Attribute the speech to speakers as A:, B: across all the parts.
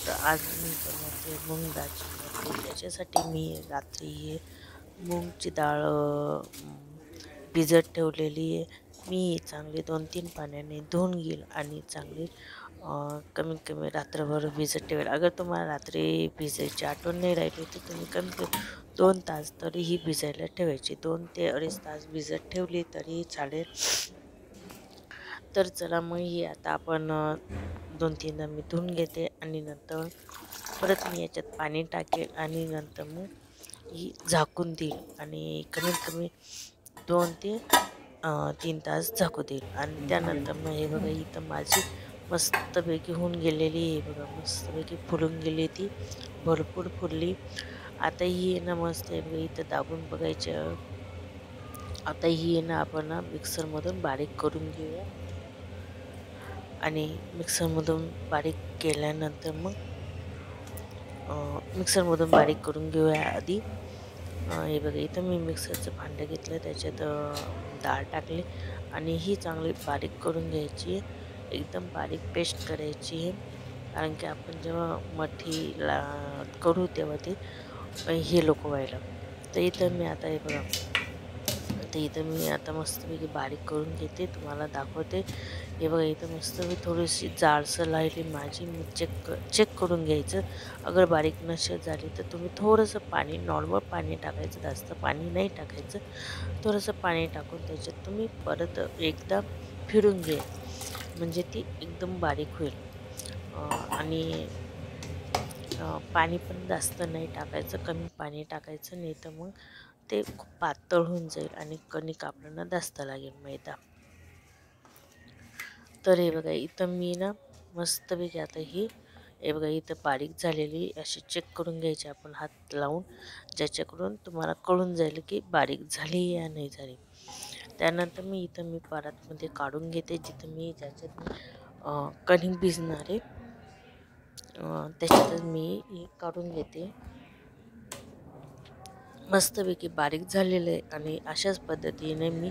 A: तर आज मी बनवते मूग डाळची भाकरी. त्याच्यासाठी मी रात्री हे मूगची डाळ भिजत ठेवलेली आहे. मी चांगली 2-3 पाण्याने धुवून घेईल आणि चांगली कमीत कमी रात्रभर भिजत ठेवेल. अगर तुम्हाला रात्री भिजायची आठवण नाही राहिली तर तुम्ही कमीत कमी 2 तास तरीही भिजायला ठेवायची. 2 ते अडीच तास भिजत ठेवली तरी चालेल. तर चला मग ही आता आपण 2-3दा मी धुवून घेते आणि नंतर परत मी याच्यात पाणी टाकेल आणि नंतर मग ही झाकून देईल आणि कमीत कमी 2 ते 3 तास झाकू देईल. आणि त्यानंतर मग हे बघा इथं माझी मस्तपैकी होऊन गेलेली आहे. बघा मस्तपैकी फुलून गेली, ती भरपूर फुलली. आता ही आहे ना मस्त आहे बघा, इथं दाबून बघायचं. आता ही आहे ना आपण मिक्सरमधून बारीक करून घेऊया आणि मिक्सरमधून बारीक केल्यानंतर मग मिक्सरमधून बारीक करून घेऊया आधी. हे बघा इथं मी मिक्सरचं भांडं घेतलं, त्याच्यात डाळ टाकली आणि ही चांगली बारीक करून घ्यायची. एकदम बारीक पेस्ट करायची आहे, कारण की आपण जेव्हा मठीला करू तेव्हा ते हे लोक व्हायला. तर इथं मी आता हे बघा, तर इथं मी आता मस्तपैकी बारीक करून घेते, तुम्हाला दाखवते. हे बघा इथं मस्तपैकी थोडीशी जाडसर राहिली माझी. मी चेक करून घ्यायचं. अगर बारीक नसेल झाली तर तुम्ही थोडंसं पाणी, नॉर्मल पाणी टाकायचं, जास्त पाणी नाही टाकायचं. थोडंसं पाणी टाकून त्याच्यात तुम्ही परत एकदा फिरून घ्या, म्हणजे ती एकदम बारीक होईल. आणि पाणी पण जास्त नाही टाकायचं, कमी पाणी टाकायचं, नाही तर मग ते खूप पातळ होऊन जाईल आणि कणिक आपल्याला जास्त लागेल मैदा. तर हे बघा इथं मी ना मस्तपैकी आता हे बघा इथं बारीक झालेली अशी चेक करून घ्यायची आपण हात लावून, ज्याच्याकडून तुम्हाला कळून जाईल की बारीक झाली या नाही झाली. त्यानंतर मी परातमध्ये काढून घेते, जिथं मी ज्याच्यात कणिक भिजणार आहे त्याच्यातच मी हे काढून घेते. मस्तपैकी बारीक झालेलं आहे आणि अशाच पद्धतीने मी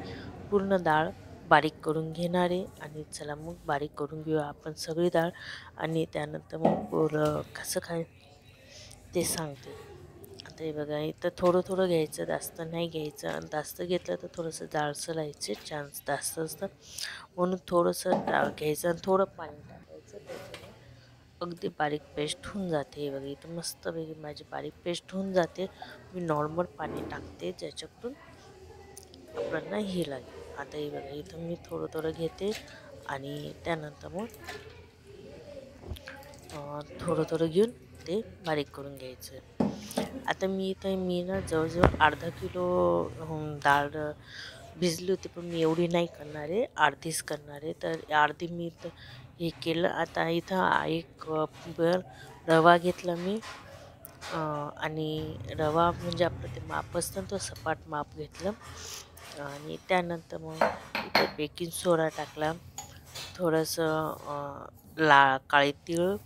A: पूर्ण डाळ बारीक करून घेणार आहे. आणि चला मग बारीक करून घेऊया आपण सगळी डाळ आणि त्यानंतर मग पुरं कसं काय ते सांगते. आता हे बघा इथं थोडं थोडं घ्यायचं, जास्त नाही घ्यायचं, आणि जास्त घेतलं तर थोडंसं जाडसर राहायचे चान्स जास्त असतं, म्हणून थोडंसं डाळ घ्यायचं आणि थोडं पाणी टाकायचं. त्याच्याने अगदी बारीक पेस्ट होऊन जाते. हे बघा इथं मस्तपैकी माझी बारीक पेस्ट होऊन जाते. मी नॉर्मल पाणी टाकते ज्याच्याकडून आपल्याला हे लागेल. आता हे बघा इथं मी थोडं थोडं घेते आणि त्यानंतर मग थोडं थोडं घेऊन ते बारीक करून घ्यायचं. आता मी ना जवळजवळ अर्धा किलो डाळ भिजली होती, पण मी एवढी नाही करणार आहे, अर्धीच करणार आहे. तर अर्धी मी इथं हे केलं. आता इथं एक कपभर रवा घेतला मी, आणि रवा म्हणजे आपलं ते माप असतं तो सपाट माप घेतलं. आणि त्यानंतर मग इथे बेकिंग सोडा टाकला, थोडंसं काळे तीळ,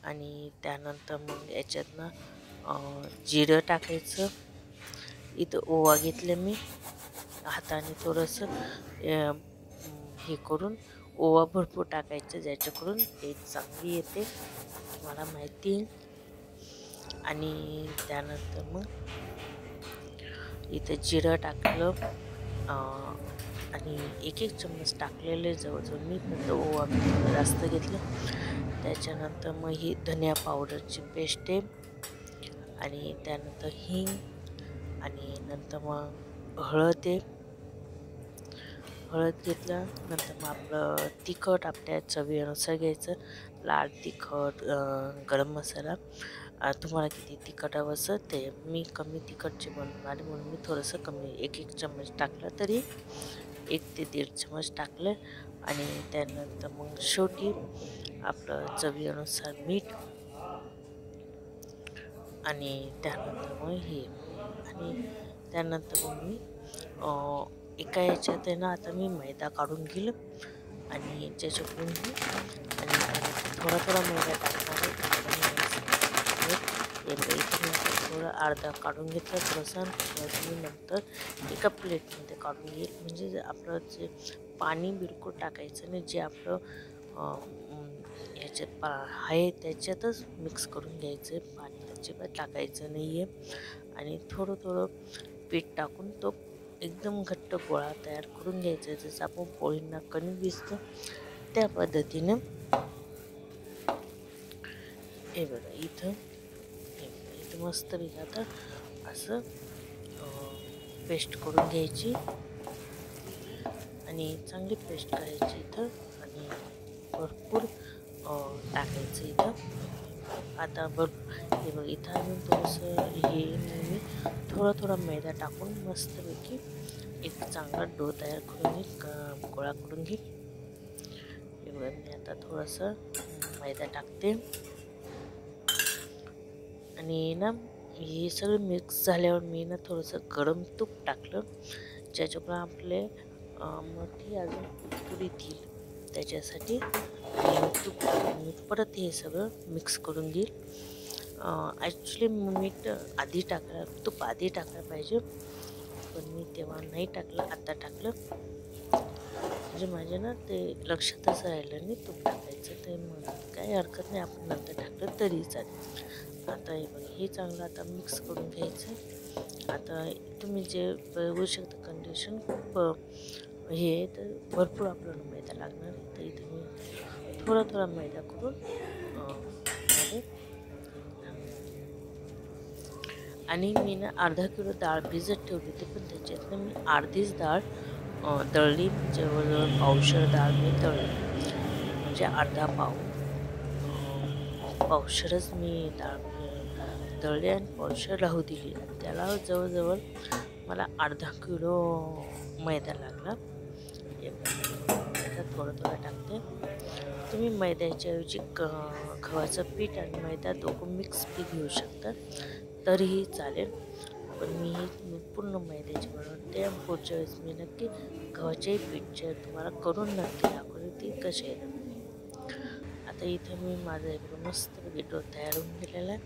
A: आणि त्यानंतर मग याच्यातनं जिरं टाकायचं. इथं ओवा घेतलं मी हाताने थोडंसं हे करून, ओवा भरपूर टाकायचं ज्याच्याकडून टेस्ट चांगली येते, मला माहिती आहे. आणि त्यानंतर मग इथं जिरं टाकलं आणि एक चम्मच टाकलेले जवळजवळ मी, फक्त ओवा जास्त घेतलं. त्याच्यानंतर मग ही धनिया पावडरची पेस्ट आहे, आणि त्यानंतर हिंग, आणि नंतर मग हळद आहे, हळद घेतलं. नंतर मग आपलं तिखट आपल्या चवीनुसार घ्यायचं, लाल तिखट, गरम मसाला, तुम्हाला किती तिखट हवं असं ते. मी कमी तिखटचे बनवणार म्हणून मी थोडंसं कमी एक चम्मच टाकलं, तरी 1 ते 1.5 चम्मच टाकलं. आणि त्यानंतर मग शेवटी आपलं चवीनुसार मीठ, आणि त्यानंतर मग हे, आणि त्यानंतर मग मी एका याच्यात आहे ना आता मी मैदा काढून घेईल आणि ज्याच्याकडून आणि थोडा थोडा मैदा टाकणार आहे. इथं मी थोडं अर्धा काढून घेतलं थोडंसं, मी नंतर एका प्लेटमध्ये काढून घेईल. म्हणजे आपलं जे पाणी बिलकुल टाकायचं नाही, जे आपलं ज्याच्यात आहे त्याच्यातच मिक्स करून घ्यायचं आहे, पाणी अजिबात टाकायचं नाही आहे. आणि थोडं थोडं पीठ टाकून तो एकदम घट्ट गोळा तयार करून घ्यायचा आहे. जसं आपण पोळींना कणिक भिजतो त्या पद्धतीने. हे बघा इथं मस्त आता असं पेस्ट करून घ्यायची आणि चांगली पेस्ट करायची इथं आणि भरपूर टाकायचं इथं. आता हे बघ इथं अजून थोडंसं हे मी थोडा मैदा टाकून मस्तपैकी एक चांगला डो तयार करून घेईन, गोळा करून घेईन. हे बघा मी आता थोडंसं मैदा टाकते आणि ना हे सगळं मिक्स झाल्यावर मी ना थोडंसं गरम तूप टाकलं, ज्याच्यामुळे आपले मोठी अजून कुरकुरीत येईल त्याच्यासाठी. तूप टाकून मी परत हे सगळं मिक्स करून घेईल. ॲक्च्युली मीठ आधी तूप आधी टाकायला पाहिजे, पण मी तेव्हा नाही टाकलं, आता टाकलं. म्हणजे माझे ना ते लक्षातच राहिलं नाही तूप टाकायचं, ते काही हरकत नाही, आपण नंतर टाकलं तरी चालेल. आता हे बघा हे चांगलं आता मिक्स करून घ्यायचं. आता तुम्ही जे बघू शकता कंडिशन खूप हे आहे, तर भरपूर आपल्याला मैदा लागणार आहे. तर इथे मी थोडा मैदा करून आणि मी ना अर्धा किलो डाळ भिजत ठेवली होती, पण त्याच्यातनं मी अर्धीच डाळ दळली. जवळजवळ पावशेर डाळ मी दळली, म्हणजे अर्धा पावशेरच मी डाळ दळली आणि पावशेर राहू दिली. त्याला जवळजवळ मला अर्धा किलो मैदा लागला. मैदा थोडं टाकते. तुम्ही मैद्याच्याऐवजी गव्हाचं पीठ आणि मैदा दोघं मिक्स पीठ घेऊ शकता तरीही चालेल, पण मी पूर्ण मैद्याची बनवते. पुढच्या वेळेस मी नक्की गव्हाच्याही पीठचे तुम्हाला करून नक्की दाखवते ती कशी आहे. आता इथं मी माझा एक मस्त डो तयार होऊन गेलेला आहे.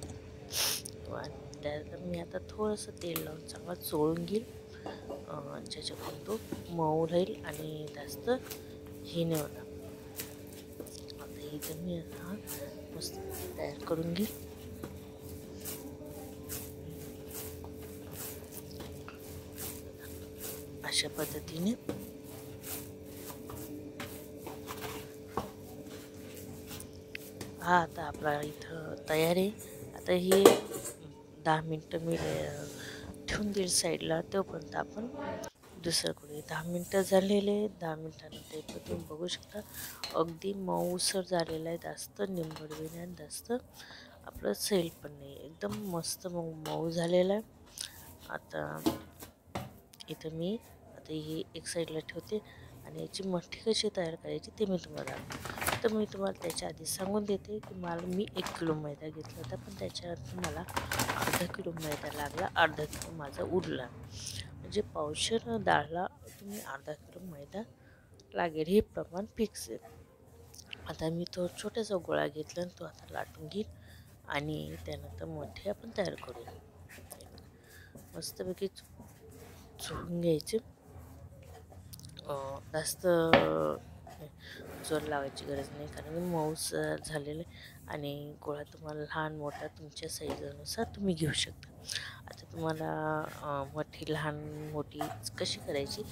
A: त्यात मी आता थोडंसं तेल लावून चांगला चोळून घेईल, ज्याच्याकडून तो मऊ राहील आणि जास्त हे नाही होणार. आता इथं मी हा मस्त तयार करून घेईल. अशा पद्धतीने हा आता आपला इथं तयार आहे. आता हे 10 मिनटं मी ठेवून देईल साईडला, तोपर्यंत आपण दुसरं करूया. 10 मिनटं झालेले. 10 मिनटानंतर इथं तुम्ही बघू शकता अगदी मऊसर झालेलं आहे, जास्त निंबट बी नाही, जास्त आपलं सैल पण नाही, एकदम मस्त मऊ झालेलं आहे. आता इथं मी आता ही एक साईडला ठेवते आणि याची मठी कशी तयार करायची ते मी तुम्हाला दाखवते. तर मी तुम्हाला त्याच्या आधी सांगून देते की मी 1 किलो मैदा घेतला होता, पण त्याच्यात मला अर्धा किलो मैदा लागला, अर्धा किलो माझा उरला. म्हणजे पावशेर डाळला तुम्ही अर्धा किलो मैदा लागेल, हे प्रमाण फिक्स आहे. आता मी तो छोटासा गोळा घेतला आणि तो आता लाटून घेईन आणि त्यानंतर मोठे आपण तयार करूया. मस्तपैकी चोळून घ्यायचे, जास्त जोर लावायची गरज नाही, कारण की मऊस झालेलं आहे आणि गोळा तुम्हाला लहान मोठा तुमच्या साईजनुसार तुम्ही घेऊ शकता. आता तुम्हाला मोठी लहान मोठी कशी करायची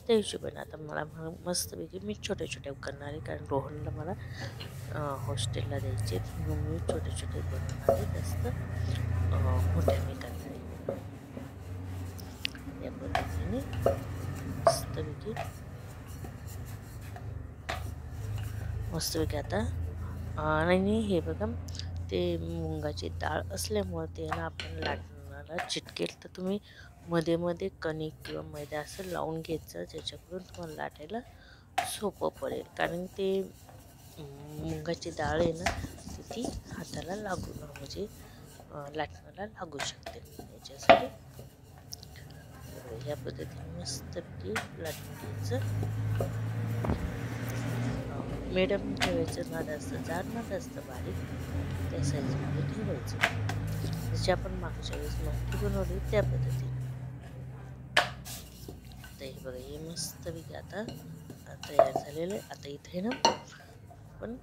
A: त्या हिशोबाने. आता मला मस्तपैकी मी छोटे करणार आहे, कारण रोहनला मला हॉस्टेलला द्यायचे, म्हणून मी छोटे बनवणार आहे, जास्त मोठ्या मी करणार आहे. या पद्धतीने मस्तपैकी आता आणि हे बघा ते मुंगाची डाळ असल्यामुळे ते ना आपण लाटणाला चिटकेल, तर तुम्ही मध्ये कणिक किंवा मैदा असं लावून घ्यायचं, ज्याच्याकडून तुम्हाला लाटायला सोपं पडेल. कारण ते मुंगाची डाळ आहे ना ती हाताला म्हणजे लाटणाला लागू शकते. याच्यासाठी या पद्धतीने मस्तपैकी लाटून घ्यायचं. मीडियम ठेवायचं, ना जास्त जाड ना जास्त बारीक, त्या साईजमध्ये ठेवायचं, जशी आपण मागच्या वेळेस मोठी बनवली त्या पद्धतीने. आता हे बघा हे मस्तपैकी आता तयार झालेलं आहे. आता इथे ना आपण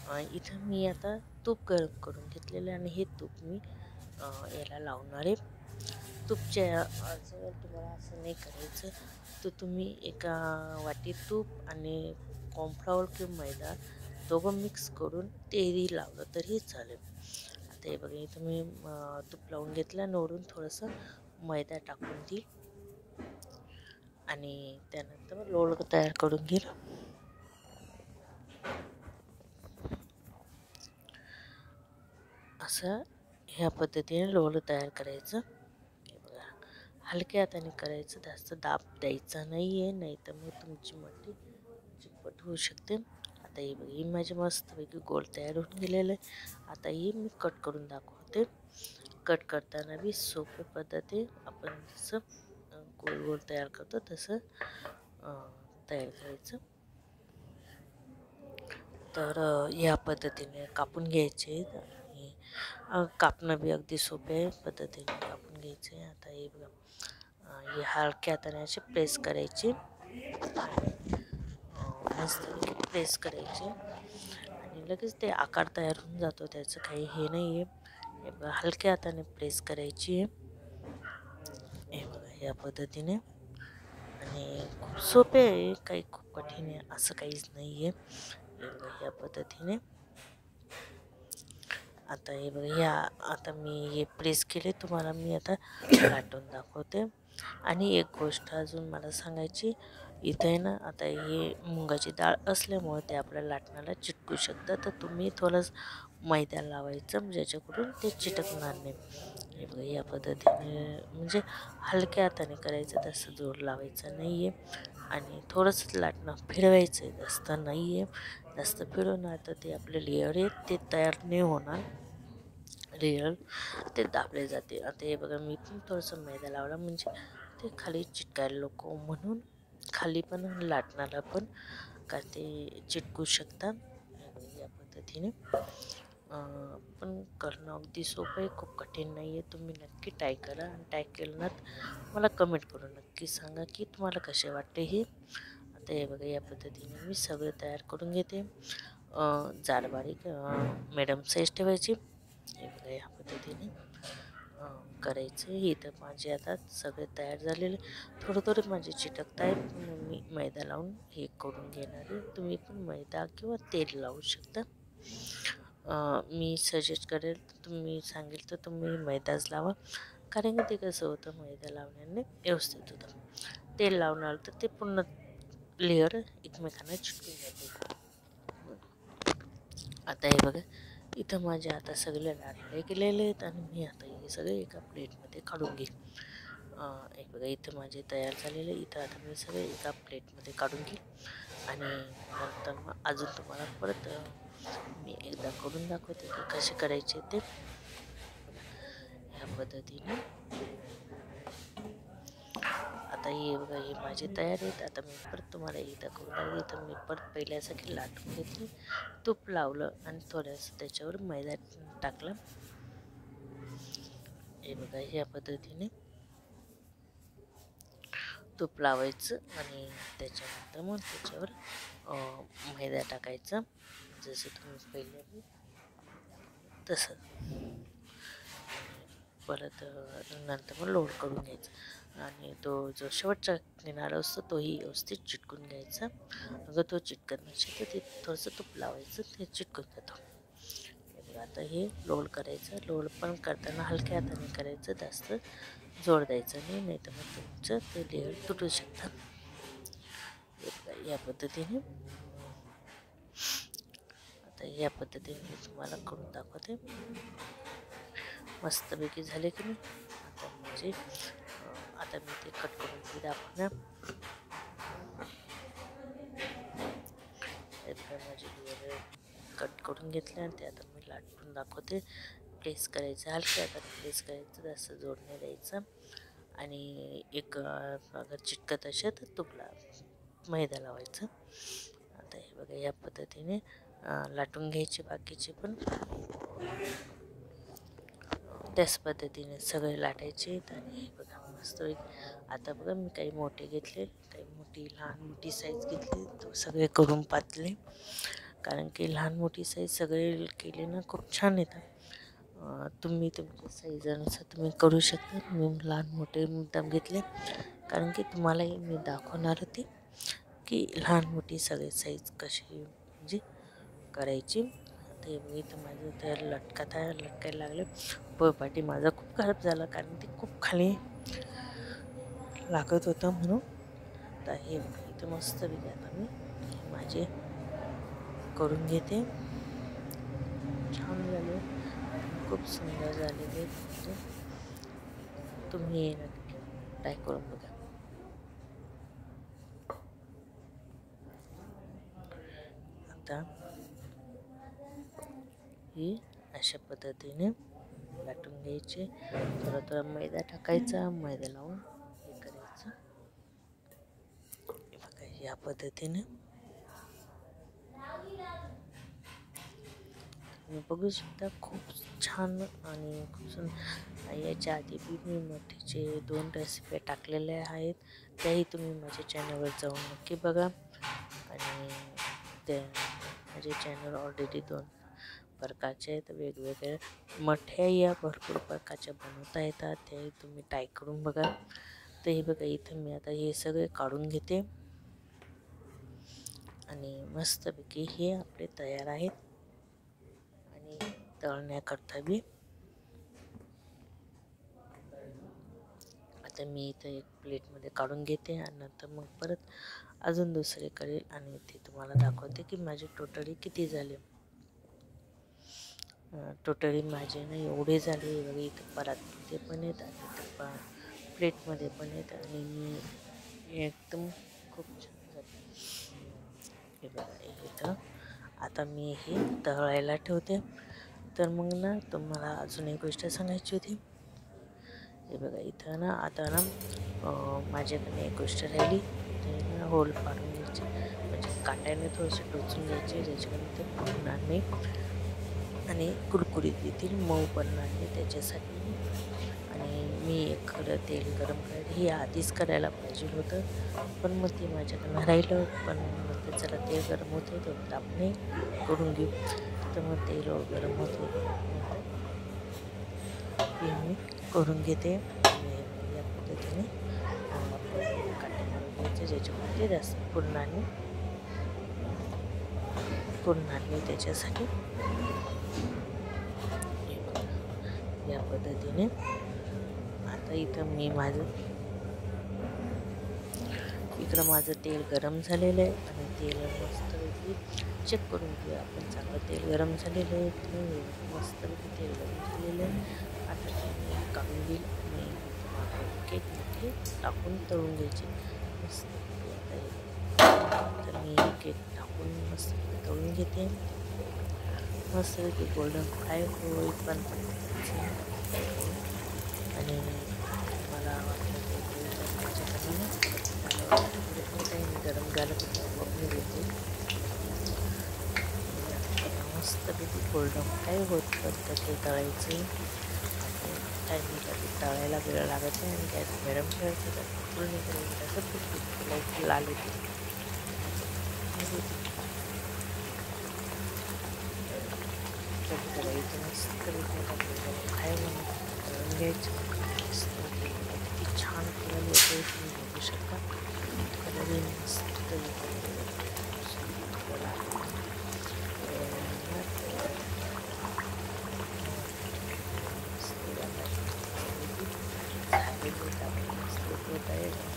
A: इथं मी आता तूप गरम करून घेतलेलं आहे आणि हे तूप मी याला लावणार आहे. तूपच्या जवळ तुम्हाला असं नाही करायचं, तर तुम्ही एका वाटीत तूप आणि कॉर्नफ्लॉवर किंवा मैदा दोघं मिक्स करून तेही लावलं तरी चालेल. आता हे बघा, इथं मी तूप लावून घेतलं आणि वरून थोडंसं मैदा टाकून देईल आणि त्यानंतर लोळ तयार करून घेईल. असं ह्या पद्धतीने लोळ तयार करायचं. हे बघा, हलक्या हाताने करायचं, जास्त दाब द्यायचा नाही आहे, नाही तर मग तुमची मठी चिकपट होऊ शकते. आता हे बघा, ही माझी मस्तपैकी गोल तयार होऊन गेलेलं आहे. आता ही मी कट करून दाखवते. कट करताना बी सोपे पद्धती आपण जसं गोल गोल तयार करतो तसं तयार करायचं. तर या पद्धतीने कापून घ्यायचे आणि कापणं बी अगदी सोपे पद्धतीने कापून घ्यायचे. आता हे बघा, हे हलक्या हाताने असे प्रेस करायचे, मस्त प्रेस करायचे आणि लगेच ते आकार तयार होऊन जातो. त्याचं काही हे नाही आहे. हे बघा, हलक्या हाताने प्रेस करायची आहे. हे बघा, या पद्धतीने. आणि खूप सोपे आहे, काही खूप कठीण आहे असं काहीच नाही आहे. हे बघा, या पद्धतीने. आता हे बघा, आता मी हे प्रेस केले, तुम्हाला मी आता लाटून दाखवते. आणि एक गोष्ट अजून मला सांगायची, इथे आहे ना, आता हे मुगाची डाळ असल्यामुळे ते आपल्या लाटण्याला चिटकू शकतं, तर तुम्ही थोडंसं मैदा लावायचं ज्याच्याकडून ते चिटकणार नाही. हे बघा, या पद्धतीने म्हणजे हलक्या हाताने करायचं, तसं जोर लावायचा नाही आहे. आणि थोडंसं लाटणं फिरवायचं आहे, जास्त नाही आहे. जास्त फिरवणार तर ते आपले लेअर आहेत ते तयार नाही होणार, लेअर ते दाबले जाते. आता हे बघा, मी पण थोडंसं मैदा लावला म्हणजे ते खाली चिटकायला नको, म्हणून खाली पण लाटणाला पण का ते चिटकू शकतात. या पद्धतीने पण करणं अगदी सोपं आहे, खूप कठीण नाही आहे. तुम्ही नक्की ट्राय करा आणि ट्राय केलं ना मला कमेंट करून नक्की सांगा की तुम्हाला कसे वाटते हे. आता हे बघा, या पद्धतीने मी सगळं तयार करून घेते. जाड बारीक मिडियम साईज ठेवायची. हे बघा, या पद्धतीने करायचं. इथं माझे आता सगळे तयार झालेले, थोडं थोडं माझे चिटकत आहेत, मी मैदा लावून हे करून घेणार आहे. तुम्ही पण मैदा किंवा तेल लावू शकता. मी सजेस्ट करेल, तुम्ही सांगेल तर तुम्ही मैदाच लावा, कारण की ते कसं होतं, मैदा लावण्याने व्यवस्थित होतं. तेल लावणार तर ते पूर्ण लेअर एकमेकांना चिटकून जाते. आता हे बघा, इथं माझे आता सगळे लाटले गेलेले आहेत आणि मी आता हे सगळे एका प्लेटमध्ये काढून घेईन. एक बघा, इथं माझे तयार झालेले, इथं आता मी सगळे एका प्लेटमध्ये काढून घेईन आणि नंतर मग अजून तुम्हाला परत मी एकदा करून दाखवते की कसे करायचे ते. ह्या पद्धतीने आता हे बघा, हे माझे तयार आहेत. आता मी परत तुम्हाला एकदा करून दाखवते. इथं मी परत पहिल्यासाठी लाटून घेतली, तूप लावलं आणि थोडंसं त्याच्यावर मैदा टाकला. हे बघा, ह्या पद्धतीने तूप लावायचं आणि त्याच्यानंतर मग त्याच्यावर मैदा टाकायचा, जसं तुम्ही पहिले तसं. परत नंतर मग लोड करून घ्यायचं आणि तो जो शेवटचा किनारा असतो तोही व्यवस्थित चिटकून घ्यायचा. अगर तो चिटकत नसेल तर ते थोडंसं तूप लावायचं, ते चिटकून जातं. आता हे लोड करायचं. लोड पण करताना हलक्या हाताने करायचं, जास्त जोर द्यायचं नाही, नाही तर मग तुमचं ते लेअर तुटू शकतात. या पद्धतीने आता या पद्धतीने मी तुम्हाला करून दाखवते. मस्तपैकी झाले की नाही. आता म्हणजे आता मी ते कट करून दाखवणार. माझे लेअर कट करून घेतले आणि ते आता मी लाटून दाखवते. प्रेस करायचं, हलक्या हाताने प्रेस करायचं, जास्त जोर नाही द्यायचं. आणि एक अगर चिटकत असेल तर तूपला मैदा लावायचं. आता हे बघा, या पद्धतीने लाटून घ्यायचे बाकीचे पण त्याच पद्धतीने सगळे लाटायचे. आणि हे बघा, मस्त आता बघा, मी काही मोठे घेतले, काही मोठी लहान मोठी साईज घेतली, तो सगळे करून पातले कारण की लहान मोठी साईज सगळे केले ना खूप छान येतात. तुम्ही तुमच्या साईजनुसार तुम्ही करू शकता. मी लहान मोठे मुद्दाम घेतले कारण की तुम्हालाही मी दाखवणार होते की लहान मोठी सगळे साईज कशी म्हणजे करायची. ते मी तर माझं तर लटकायला लागले. पोळपाटी माझा खूप खराब झाला कारण ते खूप खाली लागत होतं म्हणून. तर हे इथं मस्त पैकी आता मी माझे करून घेते. छान झाले, खूप सुंदर झालेले. तुम्ही नक्की ट्राय करून बघा. आता ही अशा पद्धतीने लाटून घ्यायचे. थोडा मैदा टाकायचा, मैदा लावून हे करायचं. बघा या पद्धतीने तुम्ही बघू शकता. खूप छान आणि खूप सुंदर. याच्या आधी मी मोठीचे 2 रेसिपी टाकलेल्या आहेत, त्याही तुम्ही माझ्या चॅनलवर जाऊन नक्की बघा. आणि ते माझे चॅनल ऑलरेडी 2 प्रकारचे आहेत. वेगवेगळे मठ्या या भरपूर प्रकारच्या बनवता येतात, त्याही तुम्ही ट्राय करून बघा. तर हे बघा इथं मी आता हे सगळे काढून घेते आणि मस्तपैकी हे आपले तयार आहेत. आणि तळण्याकरता बी आता मी इथं एक प्लेटमध्ये काढून घेते आणि नंतर मग परत अजून दुसरे करेल आणि ते तुम्हाला दाखवते की माझे टोटली किती झाले. टोटली माझे ना एवढे झाले. बघा इथं परातीमध्ये पण आहेत आणि इथं प्लेटमध्ये पण आहेत आणि एकदम खूप छान झाले. हे बघा इथं आता मी हे तळायला ठेवते. तर मग ना तुम्हाला अजून एक गोष्ट सांगायची होती. हे बघा इथं ना आता ना माझ्याकडे एक गोष्ट राहिली. ते ना होल पाडून घ्यायचे, म्हणजे काट्याने थोडेसे टोचून घ्यायचे ज्याच्यामध्ये ते फुटणार नाही आणि कुरकुरीत येतील, मऊ पडणार नाही त्याच्यासाठी. आणि मी एक तेल गरम करायला हे आधीच करायला पाहिजे होतं, पण मग ते माझ्याकडनं राहिलं. पण नंतर चला तेल गरम होते तर आपण करून घेऊ. तर मग तेल गरम होते हे मी करून घेते. या पद्धतीने काटे मारून घ्यायचे ज्याच्यामध्ये जास्त पुरणार नाही त्याच्यासाठी. या पद्धतीने आता इथं माझं तेल गरम झालेलं आहे आणि तेल मस्तपैकी चेक करून घेऊया आपण. चांगलं तेल गरम झालेलं आहे, मस्तपैकी तेल गरम झालेलं आहे. आता ते काढून घेईल आणि केकमध्ये टाकून तळून घ्यायचे मस्तपैकी. तर मी केक टाकून मस्तपैकी तळून घेते. मस्तपैकी गोल्डन फ्राय होईपर्यंत आणि मला वाटतं गरम झालं की बघून घेते. मस्तपैकी गोल्डन फ्राय होतपर्यंत ते तळायचे. टायमिंगला ते तळायला वेळ लागत नाही आणि गॅस मिडियम ठेवायचं. तर पूर्ण करायचं असं लाल होते. करायचं मस्तपैकी फ्राय तळून घ्यायचं. किती छान कलर येतो तुम्ही बघू शकता. कलरही मस्त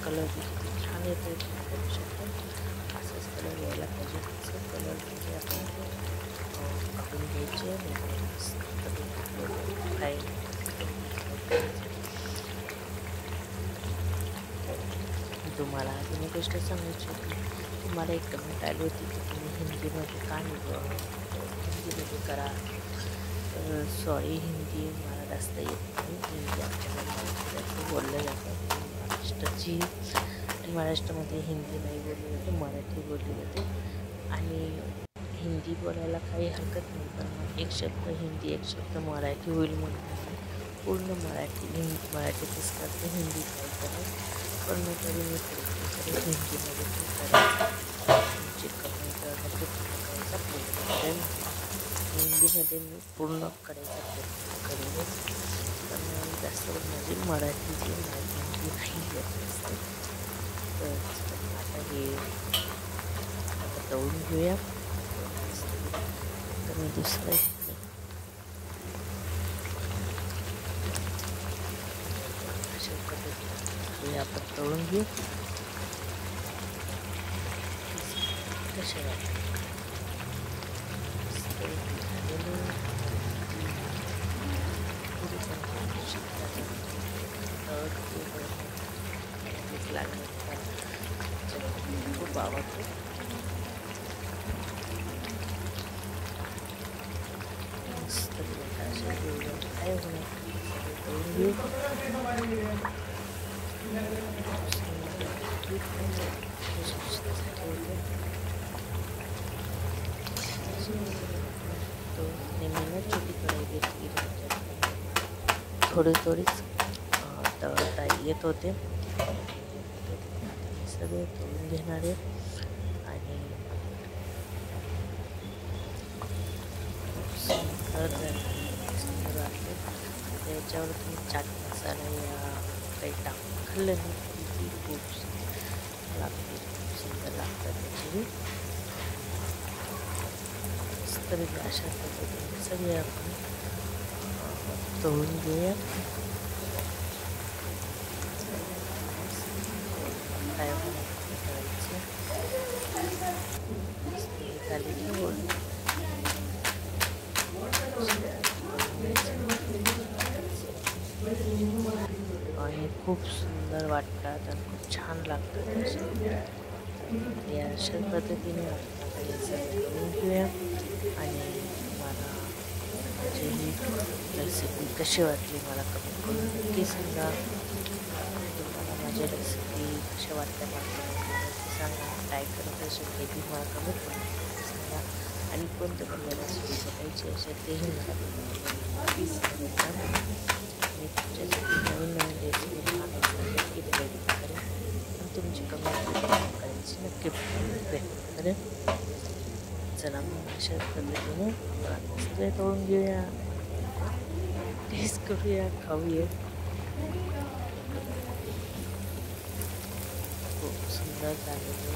A: कलर किती छान येतो तुम्ही बघू शकता. असाच कलर यायला पाहिजे. तसं कलर म्हणजे आपण काढून घ्यायचे फ्राय. तुम्हाला अजून एक गोष्ट सांगायची होती. तुम्हाला एक कमेंट आली होती की तुम्ही हिंदीमध्ये का हिंदीमध्ये करा. सॉरी, हिंदी मला जास्त येत नाही. हिंदी आमच्याकडे जास्त बोललं जातं. महाराष्ट्राची आणि महाराष्ट्रामध्ये हिंदी नाही बोलली जाते, मराठी बोलली जाते. आणि हिंदी बोलायला काही हरकत नाही, पण मग एक शब्द हिंदी एक शब्द मराठी होईल म्हणून पूर्ण मराठीतच करते. हिंदी काय करत पण मग तरी मी हिंदीमध्ये करायचं. तुमची कमेंट नक्की करायचा प्रयत्न करेन. हिंदीमध्ये मी पूर्ण करायचा प्रयत्न करेन, पण जास्त माझी मराठी जी हिंदी नाही येत असते. तर आता हे तळून घेऊया. तर मी दुसरं घेतलं, अशा पद्धतीने आपण तळून घेऊ. कसे वाटते खूप आवडते. मस्त असे काय होणार तळून घेऊ. तो नेहमी छोटी कढई घेतली, थोडीच तळता येत होते. सगळे तळून घेणारे आणि सुंदर वाटले. त्याच्यावर तुम्ही चाट मसाला या काही टाकून खाल्लं ना तरी खूप लागते, सुंदर लागतात त्याची. तरी अशा पद्धतीने सगळे आपण तळून घेऊया. काय करायचं खाली ठेवून आणि खूप सुंदर वाटतात आणि खूप छान लागतात. या अशा पद्धतीने आपण हे सगळं करून घेऊया. आणि तुम्हाला माझी ही रेसिपी कशी वाटली मला कमेंट करून नक्की सांगा. तुम्हाला माझ्या रेसिपी कशा वाटल्या मला कमेंट करून नक्की सांगा. काय करत असेल ते बी मला कमेंट करून नक्की सांगा. आणि कोणत्या रेसिपी बघायची असेल तेही मला नक्की सांगा. मी तुमच्यासाठी नवीन रेसिपी नक्की प्रयत्न करेन आणि तुमची कमेंट करायची नक्की प्रयत्न करेन. चला मग अशा पद्धतीने आपण सगळे तळून घेऊया, टेस्ट करूया, खाऊया. खूप सुंदर झालेले.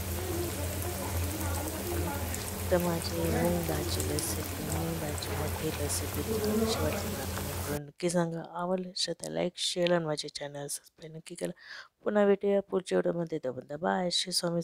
A: तर माझी मूग डाळची मोठी रेसिपी तुम्हाला कशी वाटली मला कमेंट करून नक्की सांगा. आवडले असेल तर लाईक, शेअर आणि माझे चॅनल सबस्क्राईब नक्की करा. पुन्हा भेटूया पुढच्या व्हिडिओमध्ये. बाय. श्री स्वामी